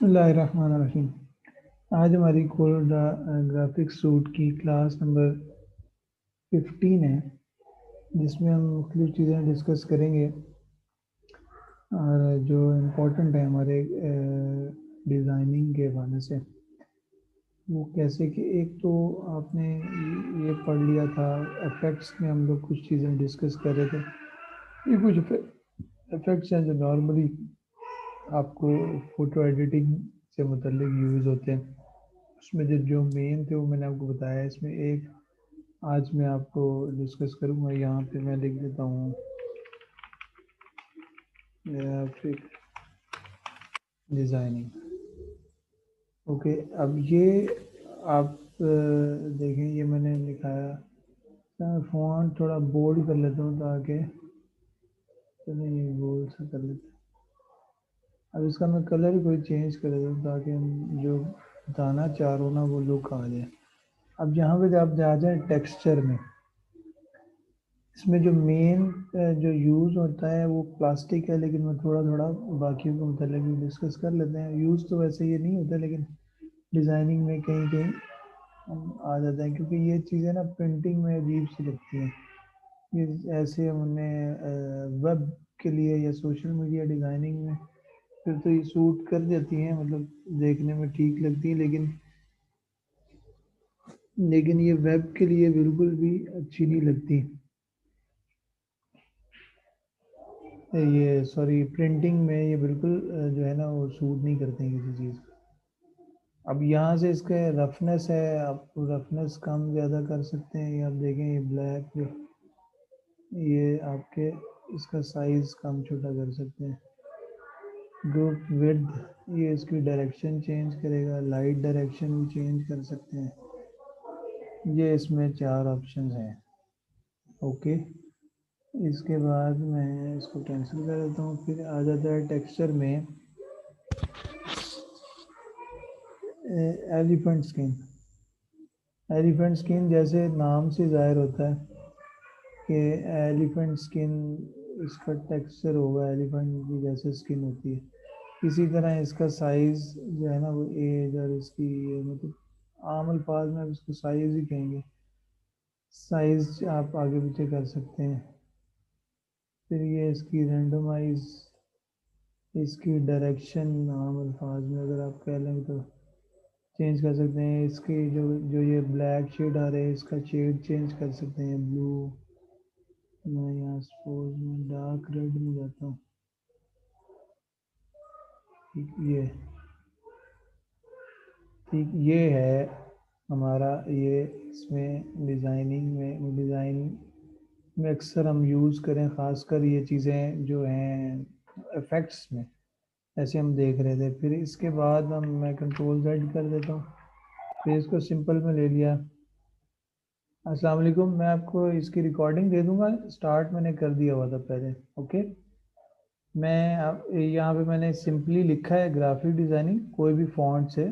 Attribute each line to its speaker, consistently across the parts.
Speaker 1: बिस्मिल्लाहिर्रहमानिर्रहीम। आज हमारी कोड ग्राफिक सूट की क्लास नंबर 15 है, जिसमें हम मुख्तलिफ चीज़ें डिस्कस करेंगे और जो इम्पोर्टेंट है हमारे डिज़ाइनिंग के हवाले से। वो कैसे कि एक तो आपने ये पढ़ लिया था, इफ़ेक्ट्स में हम लोग कुछ चीज़ें डिस्कस कर रहे थे। ये कुछ इफ़ेक्ट्स हैं जो नॉर्मली आपको फ़ोटो एडिटिंग से मुतल्लिक यूज़ होते हैं। उसमें जो मेन थे वो मैंने आपको बताया। इसमें एक आज मैं आपको डिस्कस करूँगा। यहाँ पे मैं लिख देता हूँ ग्राफिक डिज़ाइनिंग। ओके, अब ये आप देखें, ये मैंने लिखाया। मैं फ़ॉन्ट थोड़ा बोल्ड कर लेता हूँ ताकि चलिए ये बोल्ड सा कर लेते हैं। अब इसका मैं कलर कोई चेंज कर देता हूँ ताकि हम जो बताना चाह रहा हूँ ना वो लुक आ जाए। अब यहाँ पे आप आ जाए टेक्सचर में। इसमें जो मेन जो यूज़ होता है वो प्लास्टिक है, लेकिन मैं थोड़ा थोड़ा बाकियों के मतलब भी डिस्कस कर लेते हैं। यूज़ तो वैसे ये नहीं होता, लेकिन डिज़ाइनिंग में कहीं कहीं हम आ जाते हैं, क्योंकि ये चीज़ें ना प्रिंटिंग में अजीब सी लगती हैं। ये ऐसे हमने वेब के लिए या सोशल मीडिया डिज़ाइनिंग में फिर तो ये सूट कर जाती हैं, मतलब देखने में ठीक लगती है, लेकिन ये वेब के लिए बिल्कुल भी अच्छी नहीं लगती। ये सॉरी, प्रिंटिंग में ये बिल्कुल जो है ना वो सूट नहीं करते हैं किसी चीज़। अब यहाँ से इसका रफनेस है, आप रफनेस कम ज़्यादा कर सकते हैं। ये आप देखें, ये ब्लैक जो ये आपके इसका साइज़ कम छोटा कर सकते हैं। ग्रुप विड्थ, ये इसकी डायरेक्शन चेंज करेगा। लाइट डायरेक्शन भी चेंज कर सकते हैं। ये इसमें 4 ऑप्शन हैं। ओके, इसके बाद मैं इसको कैंसिल कर देता हूँ। फिर आ जाता है टेक्सचर में एलिफेंट स्किन। एलिफेंट स्किन जैसे नाम से ज़ाहिर होता है कि एलिफेंट स्किन, इसका टेक्सचर होगा एलिफेंट की जैसे स्किन होती है। इसी तरह इसका साइज़ जो है ना वो एज और इसकी मतलब आम अल्फाज में अब इसको साइज़ ही कहेंगे। साइज़ आप आगे पीछे कर सकते हैं। फिर ये इसकी रेंडमाइज, इसकी डायरेक्शन आम अल्फाज में अगर आप कह लें तो चेंज कर सकते हैं। इसकी जो जो ये ब्लैक शेड आ रहे हैं इसका शेड चेंज कर सकते हैं। ब्लू, मैं यहाँ सपोज में डार्क रेड में जाता हूँ। ठीक, ये है हमारा। ये इसमें डिज़ाइन में अक्सर हम यूज़ करें, ख़ासकर ये चीज़ें जो हैं इफ़ेक्ट्स में, ऐसे हम देख रहे थे। फिर इसके बाद मैं कंट्रोल Z कर देता हूँ। फिर इसको सिंपल में ले लिया। अस्सलाम वालेकुम, मैं आपको इसकी रिकॉर्डिंग दे दूंगा। स्टार्ट मैंने कर दिया हुआ था पहले। ओके, मैं अब यहाँ पे मैंने सिंपली लिखा है ग्राफिक डिज़ाइनिंग कोई भी फॉन्ट से।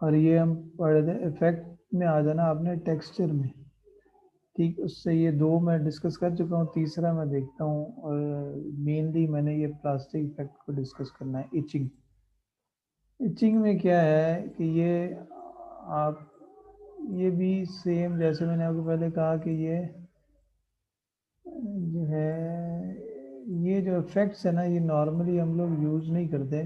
Speaker 1: और ये हम पढ़ रहे थे इफेक्ट में आ जाना आपने टेक्सचर में। ठीक, उससे ये 2 मैं डिस्कस कर चुका हूँ, तीसरा मैं देखता हूँ। और मेनली मैंने ये प्लास्टिक इफेक्ट को डिस्कस करना है। इचिंग। इचिंग में क्या है कि ये आप ये भी सेम जैसे मैंने आपको पहले कहा कि ये जो है ये जो इफेक्ट्स है ना ये नॉर्मली हम लोग यूज़ नहीं करते।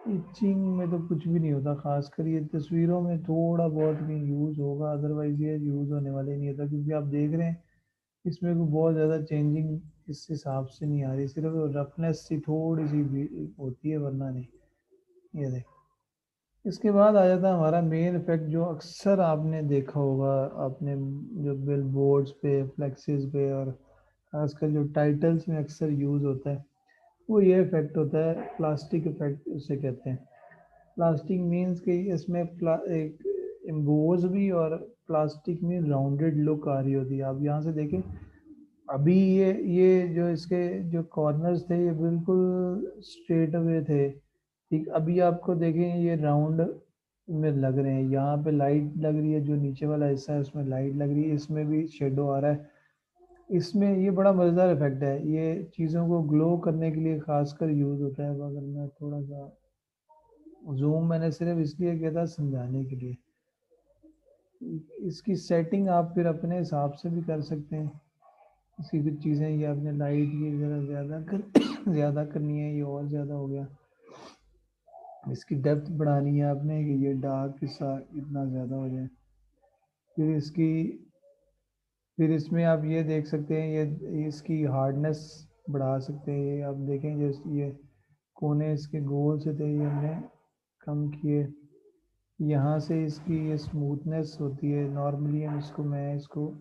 Speaker 1: इचिंग में तो कुछ भी नहीं होता, खासकर ये तस्वीरों में थोड़ा बहुत भी यूज़ होगा, अदरवाइज ये यूज़ होने वाले नहीं होता। क्योंकि आप देख रहे हैं इसमें कोई बहुत ज़्यादा चेंजिंग इस हिसाब से नहीं आ रही, सिर्फ रफनेस सी थोड़ी सी भी होती है, वरना नहीं। ये देख, इसके बाद आ जाता है हमारा मेन इफेक्ट जो अक्सर आपने देखा होगा, आपने जो बिल बोर्ड्स पे, फ्लेक्सेस पे और खासकर जो टाइटल्स में अक्सर यूज़ होता है, वो ये इफेक्ट होता है प्लास्टिक इफेक्ट उसे कहते हैं। प्लास्टिक मीन्स कि इसमें एक एम्बोज भी और प्लास्टिक में राउंडेड लुक आ रही होती है। आप यहाँ से देखें, अभी ये जो इसके जो कॉर्नर्स थे ये बिल्कुल स्ट्रेट अवे थे। ठीक, अभी आपको देखें ये राउंड में लग रहे हैं। यहाँ पे लाइट लग रही है, जो नीचे वाला हिस्सा है उसमें लाइट लग रही है, इसमें भी शेडो आ रहा है। इसमें ये बड़ा मज़ेदार इफेक्ट है। ये चीज़ों को ग्लो करने के लिए खासकर यूज़ होता है। अगर मैं थोड़ा सा जूम मैंने सिर्फ इसलिए किया था समझाने के लिए। इसकी सेटिंग आप फिर अपने हिसाब से भी कर सकते हैं। इसकी कुछ चीज़ें, ये आपने लाइट की ज़रा ज़्यादा कर ज़्यादा करनी है, ये और ज़्यादा हो गया। इसकी डेप्थ बढ़ानी है आपने कि ये डार्क हिस्सा इतना ज़्यादा हो जाए। फिर इसमें आप ये देख सकते हैं, ये इसकी हार्डनेस बढ़ा सकते हैं। ये आप देखें जैसे ये कोने इसके गोल से थे, ये हमने कम किए। यहाँ से इसकी ये स्मूथनेस होती है, नॉर्मली मैं इसको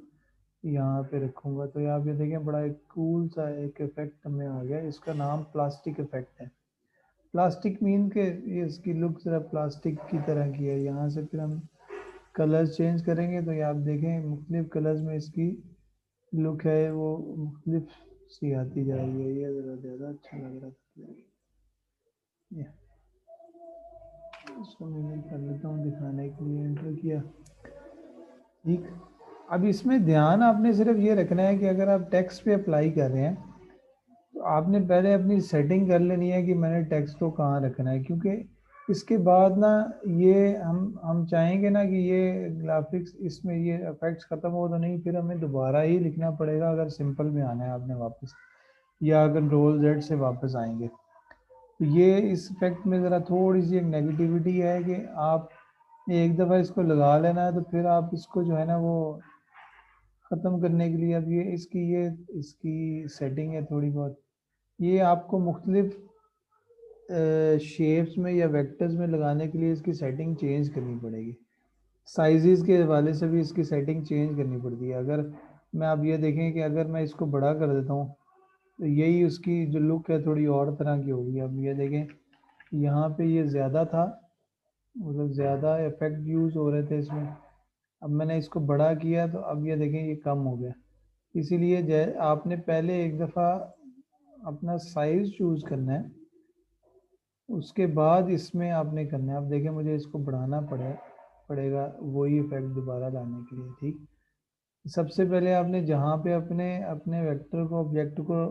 Speaker 1: यहाँ पे रखूँगा तो यहाँ पे देखें बड़ा एक कूल सा एक इफेक्ट हमें आ गया। इसका नाम प्लास्टिक इफेक्ट है। प्लास्टिक मीन के ये इसकी लुक जरा प्लास्टिक की तरह की है। यहाँ से फिर हम कलर्स चेंज करेंगे तो ये आप देखें मुख्तलिफ कलर्स में इसकी लुक है वो मुख्तलिफ सी आती जा रही है। ये ज़रा ज़्यादा अच्छा लग रहा था। ये इसको मैं कर लेता हूँ दिखाने के लिए, एंटर किया। ठीक, अब इसमें ध्यान आपने सिर्फ ये रखना है कि अगर आप टेक्स्ट पे अप्लाई कर रहे हैं तो आपने पहले अपनी सेटिंग कर लेनी है कि मैंने टेक्स्ट को कहाँ रखना है, क्योंकि इसके बाद ना ये हम चाहेंगे ना कि ये ग्राफिक्स इसमें ये इफेक्ट्स ख़त्म हो तो नहीं, फिर हमें दोबारा ही लिखना पड़ेगा अगर सिंपल में आना है आपने वापस, या कंट्रोल जेड से वापस आएंगे। तो ये इस इफेक्ट में ज़रा थोड़ी सी एक नेगेटिविटी है कि आप एक दफ़ा इसको लगा लेना है तो फिर आप इसको जो है ना वो ख़त्म करने के लिए अब ये इसकी सेटिंग है थोड़ी बहुत। ये आपको मुख्तलिफ शेप्स में या वेक्टर्स में लगाने के लिए इसकी सेटिंग चेंज करनी पड़ेगी। साइजेस के हवाले से भी इसकी सेटिंग चेंज करनी पड़ती है। अगर मैं आप ये देखें कि अगर मैं इसको बड़ा कर देता हूँ तो यही उसकी जो लुक है थोड़ी और तरह की होगी। अब ये देखें यहाँ पे ये ज़्यादा था, मतलब ज़्यादा इफेक्ट यूज़ हो रहे थे इसमें। अब मैंने इसको बड़ा किया तो अब ये देखें ये कम हो गया। इसीलिए आपने पहले एक दफ़ा अपना साइज़ चूज़ करना है, उसके बाद इसमें आपने करना है। अब देखें मुझे इसको बढ़ाना पड़ेगा वही इफेक्ट दोबारा लाने के लिए। ठीक, सबसे पहले आपने जहाँ पे अपने अपने वेक्टर को ऑब्जेक्ट को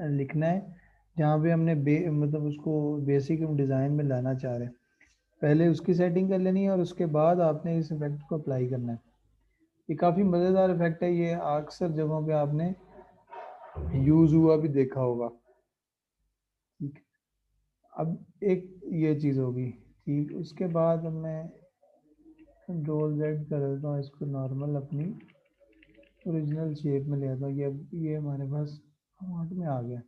Speaker 1: लिखना है, जहाँ पे हमने मतलब उसको बेसिक डिज़ाइन में लाना चाह रहे हैं, पहले उसकी सेटिंग कर लेनी है और उसके बाद आपने इस इफेक्ट को अप्लाई करना है। ये काफ़ी मज़ेदार इफेक्ट है, ये अक्सर जगहों पे आपने यूज़ हुआ भी देखा होगा। ठीक, अब एक ये चीज़ होगी। ठीक, उसके बाद अब मैं कंट्रोल जेड कर देता हूँ, इसको नॉर्मल अपनी ओरिजिनल शेप में ले आता हूँ। ये हमारे पास फॉन्ट में आ गया।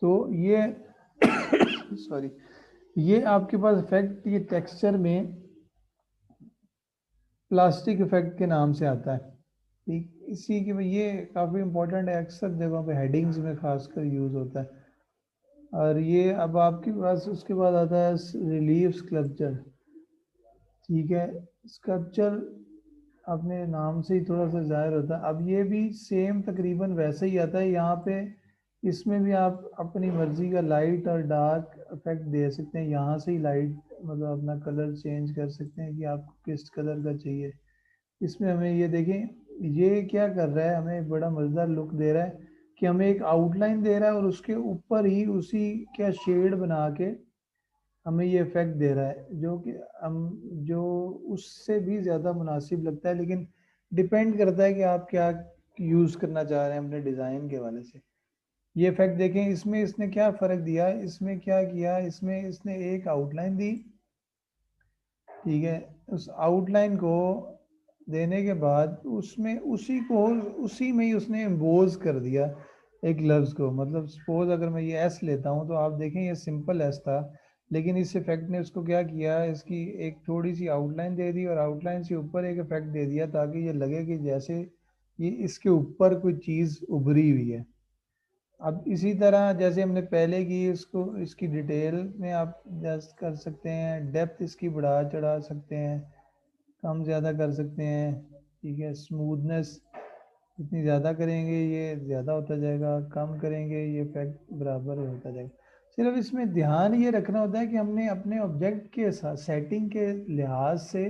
Speaker 1: तो ये सॉरी, ये आपके पास इफेक्ट ये टेक्सचर में प्लास्टिक इफेक्ट के नाम से आता है। ठीक, इसी के ये काफ़ी इंपॉर्टेंट है, अक्सर जगहों पे हेडिंग्स में खासकर यूज़ होता है। और ये अब आपके पास उसके बाद आता है रिलीफ स्कल्पचर। ठीक है, स्कल्पचर अपने नाम से ही थोड़ा सा ज़ाहिर होता है। अब ये भी सेम तकरीबन वैसे ही आता है। यहाँ पे इसमें भी आप अपनी मर्ज़ी का लाइट और डार्क इफेक्ट दे सकते हैं। यहाँ से ही लाइट मतलब अपना कलर चेंज कर सकते हैं कि आपको किस कलर का चाहिए। इसमें हमें ये देखें ये क्या कर रहा है, हमें एक बड़ा मज़ेदार लुक दे रहा है कि हमें एक आउटलाइन दे रहा है और उसके ऊपर ही उसी क्या शेड बना के हमें ये इफेक्ट दे रहा है, जो कि हम जो उससे भी ज़्यादा मुनासिब लगता है। लेकिन डिपेंड करता है कि आप क्या यूज़ करना चाह रहे हैं अपने डिज़ाइन के हवाले से। ये इफेक्ट देखें, इसमें इसने क्या फ़र्क दिया, इसमें क्या किया, इसमें इसने एक आउटलाइन दी। ठीक है, उस आउटलाइन को देने के बाद उसमें उसी में ही उसने एम्बोज कर दिया एक लफ्ज़ को। मतलब सपोज अगर मैं ये एस लेता हूँ तो आप देखें ये सिंपल एस था, लेकिन इस इफेक्ट ने उसको क्या किया, इसकी एक थोड़ी सी आउटलाइन दे दी और आउटलाइन से ऊपर एक इफेक्ट दे दिया ताकि ये लगे कि जैसे ये इसके ऊपर कोई चीज़ उभरी हुई है। अब इसी तरह जैसे हमने पहले की, इसको इसकी डिटेल में आप एडजस्ट कर सकते हैं, डेप्थ इसकी बढ़ा चढ़ा सकते हैं, कम ज़्यादा कर सकते हैं। ठीक है, स्मूथनेस जितनी ज़्यादा करेंगे ये ज़्यादा होता जाएगा, कम करेंगे ये इफेक्ट बराबर होता जाएगा। सिर्फ इसमें ध्यान ये रखना होता है कि हमने अपने ऑब्जेक्ट के साथ सेटिंग के लिहाज से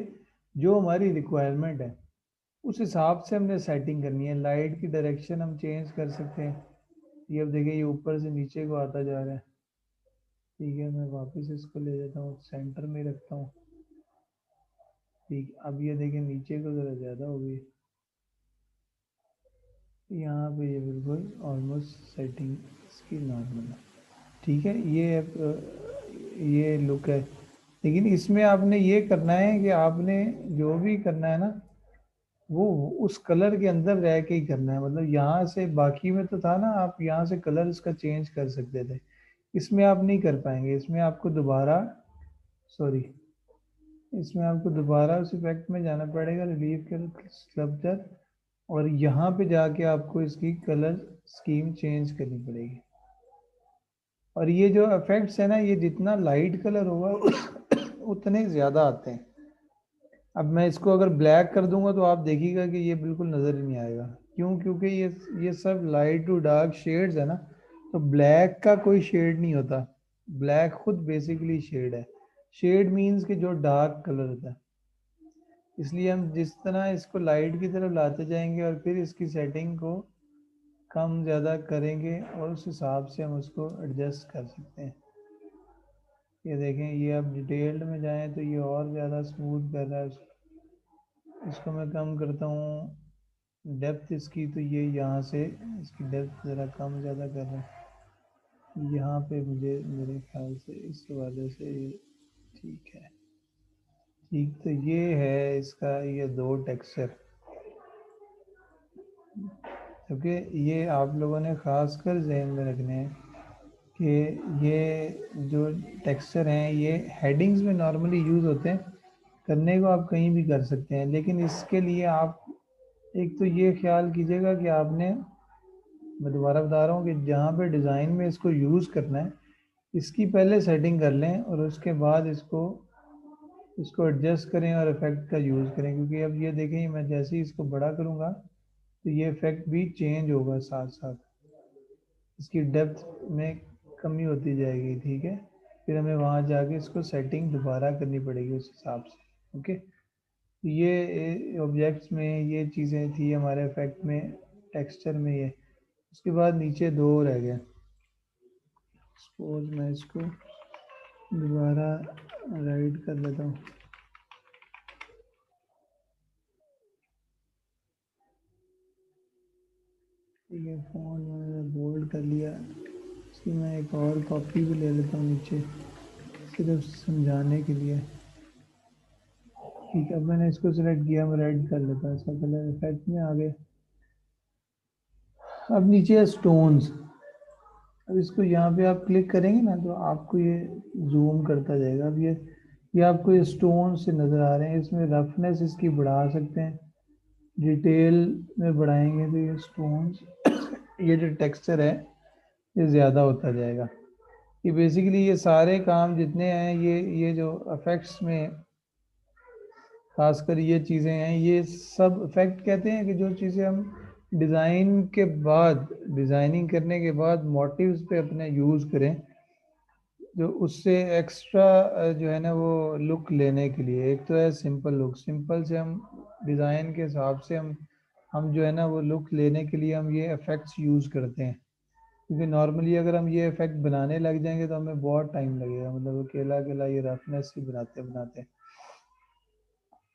Speaker 1: जो हमारी रिक्वायरमेंट है उस हिसाब से हमने सेटिंग करनी है। लाइट की डायरेक्शन हम चेंज कर सकते हैं। ये अब देखिए ये ऊपर से नीचे को आता जा रहा है। ठीक है, मैं वापस इसको ले जाता हूँ, सेंटर में रखता हूँ। ठीक, अब ये देखिए नीचे को ज़रा ज़्यादा हो गई, यहाँ पे ये बिल्कुल ऑलमोस्ट सेटिंग इसकी नॉर्मल है। ठीक है, ये लुक है। लेकिन इसमें आपने ये करना है कि आपने जो भी करना है ना, वो उस कलर के अंदर रह के ही करना है। मतलब यहाँ से बाकी में तो था ना, आप यहाँ से कलर इसका चेंज कर सकते थे, इसमें आप नहीं कर पाएंगे। इसमें आपको दोबारा, सॉरी, इसमें आपको दोबारा उस इफेक्ट में जाना पड़ेगा, रिलीफ के स्कल्पचर, और यहाँ पे जाके आपको इसकी कलर स्कीम चेंज करनी पड़ेगी। और ये जो इफेक्ट्स है ना, ये जितना लाइट कलर होगा उतने ज़्यादा आते हैं। अब मैं इसको अगर ब्लैक कर दूंगा तो आप देखिएगा कि ये बिल्कुल नज़र ही नहीं आएगा। क्यों? क्योंकि ये सब लाइट टू डार्क शेड्स है ना, तो ब्लैक का कोई शेड नहीं होता। ब्लैक खुद बेसिकली शेड है। शेड मीन्स कि जो डार्क कलर होता है। इसलिए हम जिस तरह इसको लाइट की तरफ लाते जाएंगे और फिर इसकी सेटिंग को कम ज़्यादा करेंगे, और उस हिसाब से हम उसको एडजस्ट कर सकते हैं। ये देखें, ये अब डिटेल्ड में जाएं तो ये और ज़्यादा स्मूथ कर रहा है। इसको मैं कम करता हूँ डेप्थ इसकी, तो ये यहाँ से इसकी डेप्थ ज़रा कम ज़्यादा कर रहा है यहाँ पे मुझे, मेरे ख्याल से इस वजह से ये ठीक है। ठीक, तो ये है इसका ये दो टेक्सचर। क्योंकि ये आप लोगों ने ख़ास कर जहन में रखने हैं कि ये जो टेक्सचर हैं ये हेडिंग्स में नॉर्मली यूज़ होते हैं। करने को आप कहीं भी कर सकते हैं, लेकिन इसके लिए आप एक तो ये ख्याल कीजिएगा कि आपने, मैं दोबारा बता रहा हूँ कि जहाँ पे डिज़ाइन में इसको यूज़ करना है, इसकी पहले सेटिंग कर लें और उसके बाद इसको इसको एडजस्ट करें और इफेक्ट का यूज़ करें। क्योंकि अब ये देखें, मैं जैसे ही इसको बड़ा करूँगा तो ये इफेक्ट भी चेंज होगा, साथ साथ इसकी डेप्थ में कमी होती जाएगी। ठीक है, फिर हमें वहाँ जाके इसको सेटिंग दोबारा करनी पड़ेगी उस हिसाब से। ओके, तो ये ऑब्जेक्ट्स में ये चीज़ें थी हमारे इफेक्ट में, टेक्सचर में ये। उसके बाद नीचे दो रह गए। सपोज मैं इसको दोबारा राइट कर लेता हूँ। ठीक है, फ़ॉन्ट मैंने बोल्ड कर लिया। इसकी मैं एक और कॉपी भी ले लेता हूँ नीचे, सिर्फ समझाने के लिए। ठीक है, अब मैंने इसको सिलेक्ट किया, मैं रेड कर लेता हूँ, इसका कलर इफेक्ट में आ गया। अब नीचे है स्टोन्स। अब इसको यहाँ पे आप क्लिक करेंगे ना तो आपको ये जूम करता जाएगा। अब ये आपको ये स्टोन से नज़र आ रहे हैं। इसमें रफनेस इसकी बढ़ा सकते हैं, डिटेल में बढ़ाएंगे तो ये स्टोन्स ये जो टेक्सचर है ये ज़्यादा होता जाएगा। ये बेसिकली ये सारे काम जितने हैं, ये जो इफेक्ट्स में खासकर ये चीज़ें हैं, ये सब इफेक्ट कहते हैं कि जो चीज़ें हम डिज़ाइन के बाद, डिज़ाइनिंग करने के बाद मोटिव्स पे अपने यूज़ करें, जो उससे एक्स्ट्रा जो है ना वो लुक लेने के लिए। एक तो है सिंपल लुक, सिंपल से हम डिज़ाइन के हिसाब से हम जो है ना वो लुक लेने के लिए हम ये इफ़ेक्ट्स यूज़ करते हैं। क्योंकि नॉर्मली अगर हम ये इफ़ेक्ट बनाने लग जाएंगे तो हमें बहुत टाइम लगेगा, मतलब अकेला अकेला ये रफनेस ही बनाते बनाते।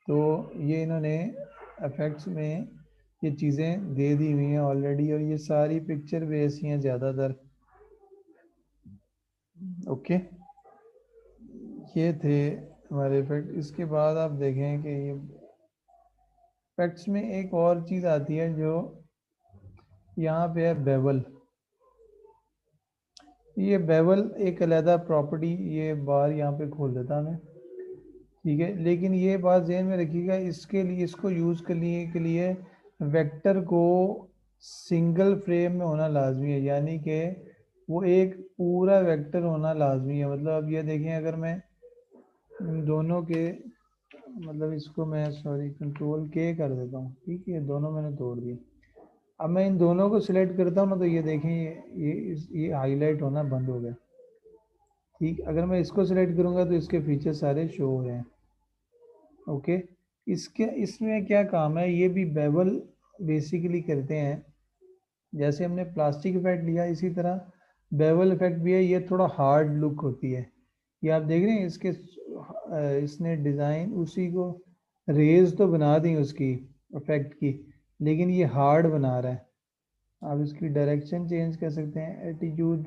Speaker 1: तो ये इन्होंने इफ़ेक्ट्स में ये चीज़ें दे दी हुई हैं ऑलरेडी, और ये सारी पिक्चर बेस ही हैं ज़्यादातर। ओके, ये थे हमारे इफेक्ट। इसके बाद आप देखें कि ये इफेक्ट्स में एक और चीज़ आती है जो यहाँ पे है, बेवल। ये बेवल एक अलहदा प्रॉपर्टी ये बार यहाँ पे खोल देता हमें। ठीक है, लेकिन ये बात ध्यान में रखिएगा, इसके लिए, इसको यूज़ करने के लिए वेक्टर को सिंगल फ्रेम में होना लाजमी है, यानी कि वो एक पूरा वेक्टर होना लाजमी है। मतलब अब ये देखें, अगर मैं इन दोनों के, मतलब इसको मैं सॉरी कंट्रोल के कर देता हूँ। ठीक है, दोनों मैंने तोड़ दिए। अब मैं इन दोनों को सिलेक्ट करता हूँ ना तो ये देखें, ये हाईलाइट होना बंद हो गया। ठीक, अगर मैं इसको सिलेक्ट करूँगा तो इसके फीचर सारे शो हो रहे हैं। ओके, इसके इसमें क्या काम है, ये भी बेवल बेसिकली करते हैं। जैसे हमने प्लास्टिक इफेक्ट लिया, इसी तरह बेवल इफेक्ट भी है, ये थोड़ा हार्ड लुक होती है। ये आप देख रहे हैं इसके इसने डिज़ाइन उसी को रेज तो बना दी उसकी इफेक्ट की, लेकिन ये हार्ड बना रहा है। आप इसकी डायरेक्शन चेंज कर सकते हैं, एटीट्यूड,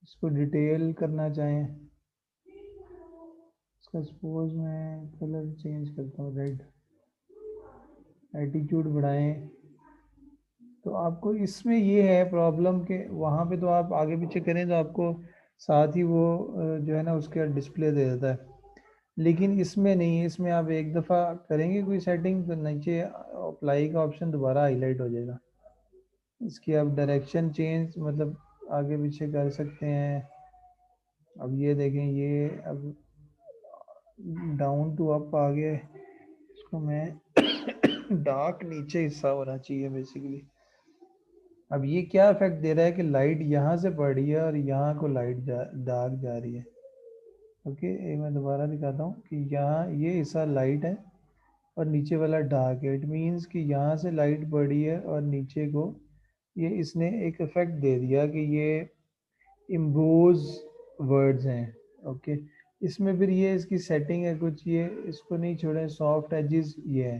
Speaker 1: इसको डिटेल करना चाहें, इसका सपोज मैं कलर चेंज करता हूँ रेड, एटीट्यूड बढ़ाएं। तो आपको इसमें ये है प्रॉब्लम कि वहाँ पे तो आप आगे पीछे करें तो आपको साथ ही वो जो है ना उसका डिस्प्ले दे देता है, लेकिन इसमें नहीं है। इसमें आप एक दफ़ा करेंगे कोई सेटिंग तो नीचे अप्लाई का ऑप्शन दोबारा हाईलाइट हो जाएगा। इसकी आप डायरेक्शन चेंज मतलब आगे पीछे कर सकते हैं। अब ये देखें, ये अब डाउन टू अप आ गया है। इसको मैं डार्क नीचे हिस्सा होना चाहिए बेसिकली। अब ये क्या इफेक्ट दे रहा है कि लाइट यहाँ से पड़ रही है और यहाँ को लाइट डार्क जा रही है। ओके, एक मैं दोबारा दिखाता हूँ कि यहाँ ये हिस्सा लाइट है और नीचे वाला डार्क है। इट मीन्स कि यहाँ से लाइट पड़ी है और नीचे को ये इसने एक इफेक्ट दे दिया कि ये इम्बोज वर्ड्स हैं। ओके, इसमें फिर ये इसकी सेटिंग है कुछ, ये इसको नहीं छोड़े, सॉफ्ट एजेस ये है।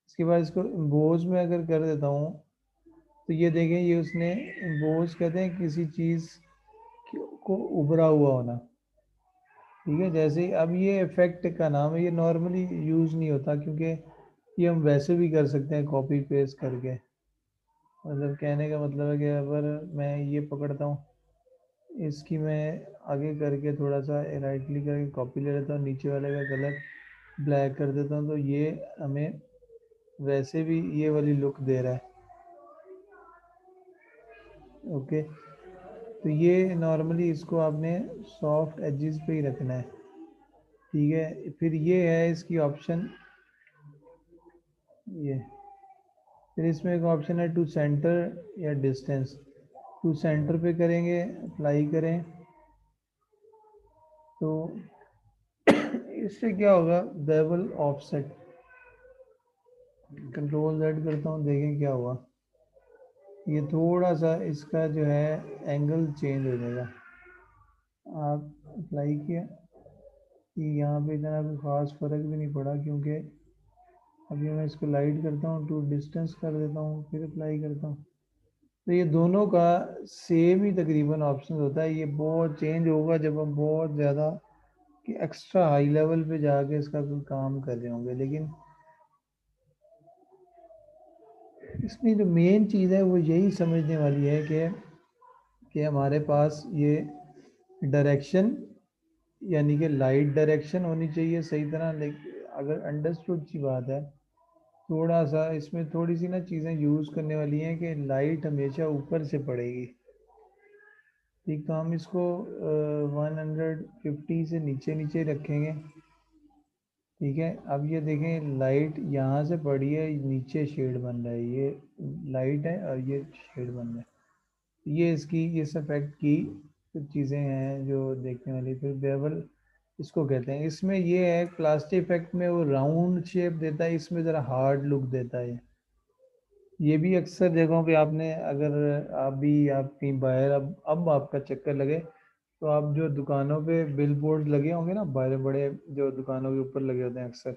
Speaker 1: इसके बाद इसको इम्बोज में अगर कर देता हूँ तो ये देखें, ये उसने इम्बोज कहते हैं किसी चीज़ को उभरा हुआ होना। ठीक है, जैसे अब ये इफेक्ट का नाम है, ये नॉर्मली यूज़ नहीं होता क्योंकि ये हम वैसे भी कर सकते हैं कॉपी पेस्ट करके। मतलब कहने का मतलब है कि अगर मैं ये पकड़ता हूँ, इसकी मैं आगे करके थोड़ा सा राइट क्लिक करके कॉपी ले लेता हूँ, नीचे वाले का कलर ब्लैक कर देता हूँ, तो ये हमें वैसे भी ये वाली लुक दे रहा है। ओके, तो ये नॉर्मली इसको आपने सॉफ्ट एजेस पे ही रखना है। ठीक है, फिर ये है इसकी ऑप्शन, ये फिर इसमें एक ऑप्शन है टू सेंटर या डिस्टेंस। टू सेंटर पे करेंगे, अप्लाई करें तो इससे क्या होगा, बेवल ऑफसेट, कंट्रोल Z करता हूँ, देखें क्या हुआ। ये थोड़ा सा इसका जो है एंगल चेंज हो जाएगा। आप अप्लाई किया कि यहाँ पे इतना कोई ख़ास फ़र्क भी नहीं पड़ा, क्योंकि अभी मैं इसको लाइट करता हूँ, टू डिस्टेंस कर देता हूँ, फिर अप्लाई करता हूँ, तो ये दोनों का सेम ही तकरीबन ऑप्शन होता है। ये बहुत चेंज होगा जब हम बहुत ज़्यादा कि एक्स्ट्रा हाई लेवल पे जाके इसका कोई काम कर रहे होंगे, लेकिन इसमें जो मेन चीज़ है वो यही समझने वाली है कि हमारे पास ये डायरेक्शन यानी कि लाइट डायरेक्शन होनी चाहिए सही तरह। लेकिन अगर अंडरस्टूड की बात है, थोड़ा सा इसमें थोड़ी सी ना चीज़ें यूज़ करने वाली हैं कि लाइट हमेशा ऊपर से पड़ेगी। ठीक, तो हम इसको 150 से नीचे नीचे रखेंगे। ठीक है, अब ये देखें लाइट यहाँ से पड़ी है, नीचे शेड बन रहा है, ये लाइट है और ये शेड बन रहा है। ये इसकी इस इफेक्ट की कुछ चीज़ें हैं जो देखने वाली। फिर बेवल इसको कहते हैं। इसमें ये है प्लास्टिक इफेक्ट में वो राउंड शेप देता है, इसमें ज़रा हार्ड लुक देता है। ये भी अक्सर जगहों पे आपने, अगर आप भी आप कहीं बाहर, अब आपका चक्कर लगे तो आप जो दुकानों पे बिल बोर्ड लगे होंगे ना, बड़े बड़े जो दुकानों के ऊपर लगे होते हैं अक्सर,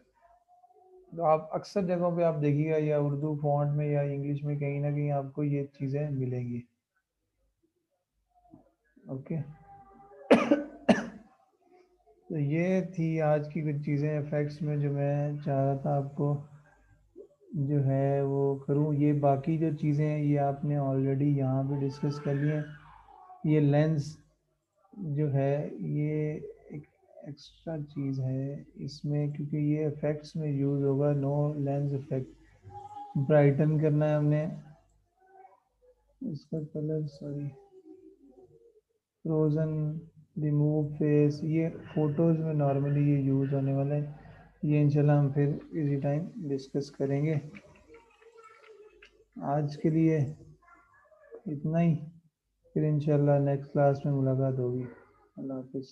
Speaker 1: तो आप अक्सर जगहों पे आप देखिएगा या उर्दू फॉन्ट में या इंग्लिश में कहीं ना कहीं आपको ये चीज़ें मिलेंगी। ओके, तो ये थी आज की कुछ चीज़ें इफेक्ट्स में जो मैं चाह रहा था आपको जो है वो करूँ। ये बाकी जो चीज़ें हैं ये आपने ऑलरेडी यहाँ पे डिस्कस कर ली हैं। ये लेंस जो है ये एक एक्स्ट्रा चीज़ है इसमें, क्योंकि ये इफेक्ट्स में यूज़ होगा। नो लेंस इफेक्ट, ब्राइटन करना है हमने इसका colour, sorry, frozen, remove face, ये फ़ोटोज़ में नॉर्मली ये यूज़ होने वाला है। ये इंशाल्लाह हम फिर इसी टाइम डिस्कस करेंगे। आज के लिए इतना ही, फिर इंशाल्लाह नेक्स्ट क्लास में मुलाकात होगी। अल्लाह हाफिज़।